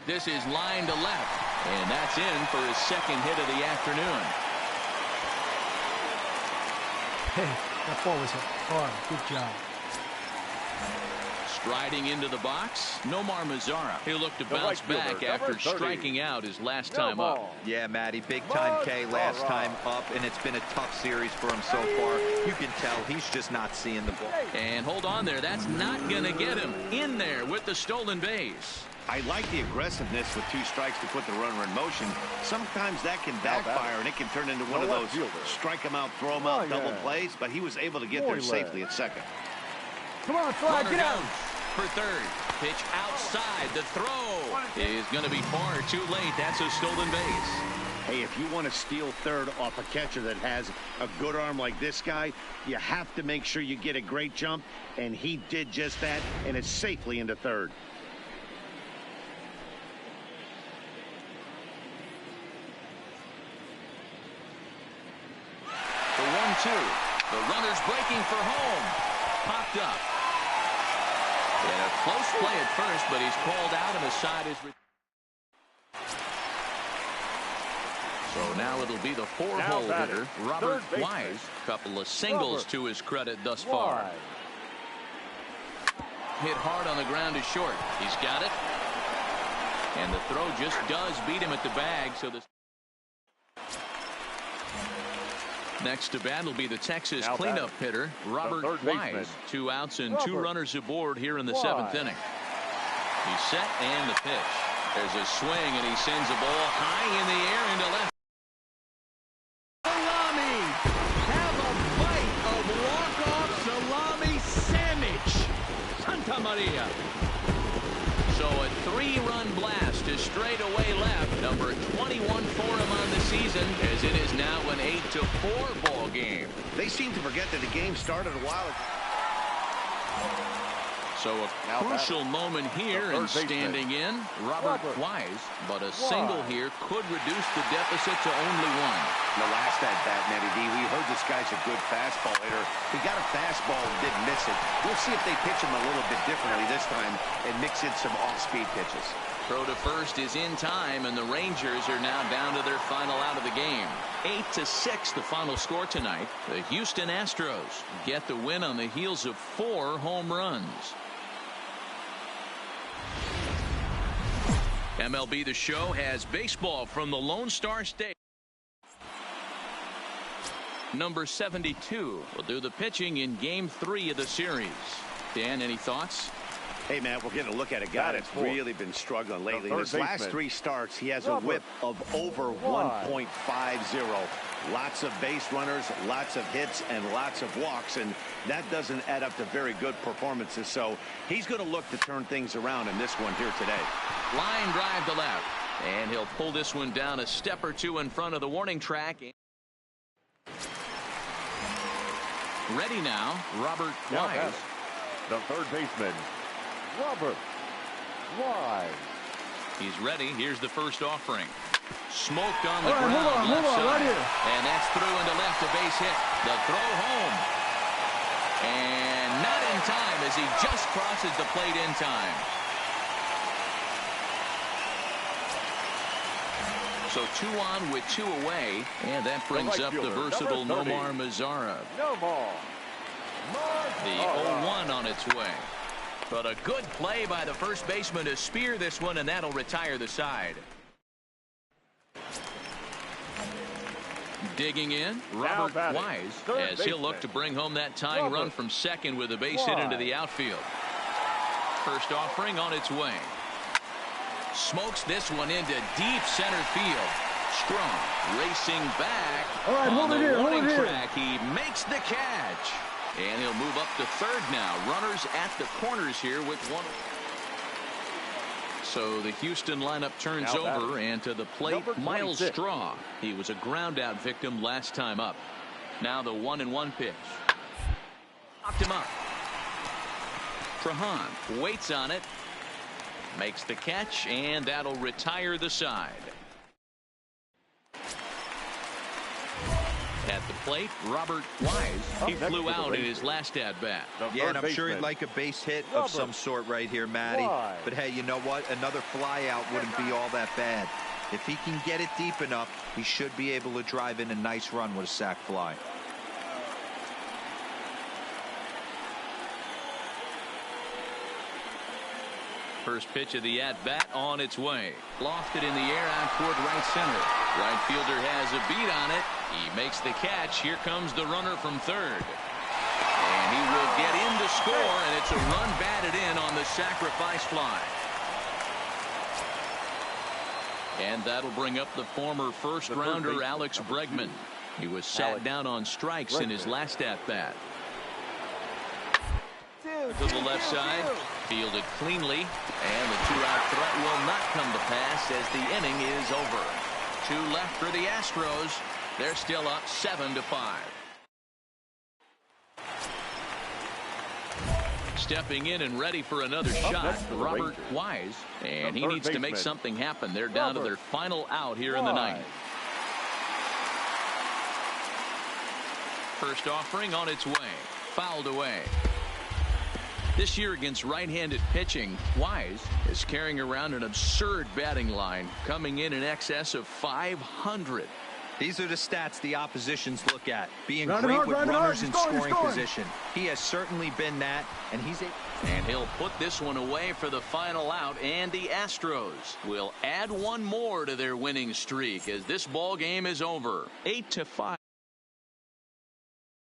This is line to left, and that's in for his 2nd hit of the afternoon. Hey, that ball was hard. Good job. Striding into the box, Nomar Mazara. He'll look to bounce back after striking out his last time up. Yeah, Matty, big time K last time up, and it's been a tough series for him so far. You can tell he's just not seeing the ball. And hold on there. That's not going to get him in there with the stolen base. I like the aggressiveness with 2 strikes to put the runner in motion. Sometimes that can backfire, and it can turn into one of those strike him out, throw him out double plays, but he was able to get there safely at second. Come on, Fly, get out. For third. Pitch outside. The throw is going to be far too late. That's a stolen base. Hey, if you want to steal third off a catcher that has a good arm like this guy, you have to make sure you get a great jump, and he did just that, and is safely into third. The 1-2. The runner's breaking for home. Popped up. And a close play at first, but he's called out, and the side is. So now it'll be the 4-hole hitter, Robert Wise. Couple of singles to his credit thus far. Hit hard on the ground to short. He's got it. And the throw just does beat him at the bag. So the next to bat will be the Texas cleanup hitter, Robert Wise. 2 outs and 2 runners aboard here in the 7th inning. He's set and the pitch. There's a swing and he sends a ball high in the air into left. Salami. Have a bite of walk-off salami sandwich. Santa Maria. So a 3-run blast to straightaway left. Number 21 for him on the season, as it is now an 8-4 ball game. They seem to forget that the game started a while ago. So a crucial moment here, and standing in, Robert Wise. But a single here could reduce the deficit to only 1. The last at bat, Matty D, we heard this guy's a good fastball hitter. He got a fastball and didn't miss it. We'll see if they pitch him a little bit differently this time and mix in some off-speed pitches. Throw to first is in time, and the Rangers are now down to their final out of the game. 8-6 the final score tonight. The Houston Astros get the win on the heels of 4 home runs. MLB The Show has baseball from the Lone Star State. Number 72 will do the pitching in Game 3 of the series. Dan, any thoughts? Hey, man, we're getting a look at a guy that's really been struggling lately. In his last 3 starts, he has a whip of over 1.50. Lots of base runners, lots of hits, and lots of walks, and that doesn't add up to very good performances. So he's going to look to turn things around in this one here today. Line drive to left, and he'll pull this one down a step or 2 in front of the warning track. Ready now, Robert Wise. The third baseman, Robert Wise. He's ready. Here's the first offering. Smoked on the ground left side. And that's through into left, a base hit. The throw home. And not in time as he just crosses the plate in time. So 2 on with 2 away. And that brings up the versatile Nomar Mazara. The 0-1 on its way. But a good play by the first baseman to spear this one, and that'll retire the side. Digging in, Robert Wise, as he'll look to bring home that tying run from second with a base hit into the outfield. First offering on its way. Smokes this one into deep center field. Strong racing back on the warning track. He makes the catch. And he'll move up to third now. Runners at the corners here with 1. So the Houston lineup turns over, and to the plate, Miles Straw. He was a ground out victim last time up. Now the 1-1 pitch. Knocked him up. Trahan waits on it. Makes the catch, and that'll retire the side. At the plate, Robert Wise. He flew out in his last at-bat. Yeah, and I'm sure he'd like a base hit of some sort right here, Matty. But hey, you know what? Another fly out wouldn't be all that bad. If he can get it deep enough, he should be able to drive in a nice run with a sac fly. First pitch of the at-bat on its way. Lofted in the air out toward right center. Right fielder has a beat on it. He makes the catch. Here comes the runner from third. And he will get in to score, and it's a run batted in on the sacrifice fly. And that'll bring up the former first-rounder Alex Bregman. He was sat down on strikes in his last at-bat. To the left side, fielded cleanly, and the 2-out threat will not come to pass as the inning is over. 2 left for the Astros. They're still up 7-5. Stepping in and ready for another shot, Robert Wise, and he needs to make something happen. They're down to their final out here in the ninth. First offering on its way, fouled away. This year against right-handed pitching, Wise is carrying around an absurd batting line, coming in excess of 500. These are the stats the oppositions look at. Being Driving great hard, with driving hard. runners in He's scoring scoring. position. He has certainly been that, and he'll put this one away for the final out, and the Astros will add one more to their winning streak as this ball game is over. 8-5.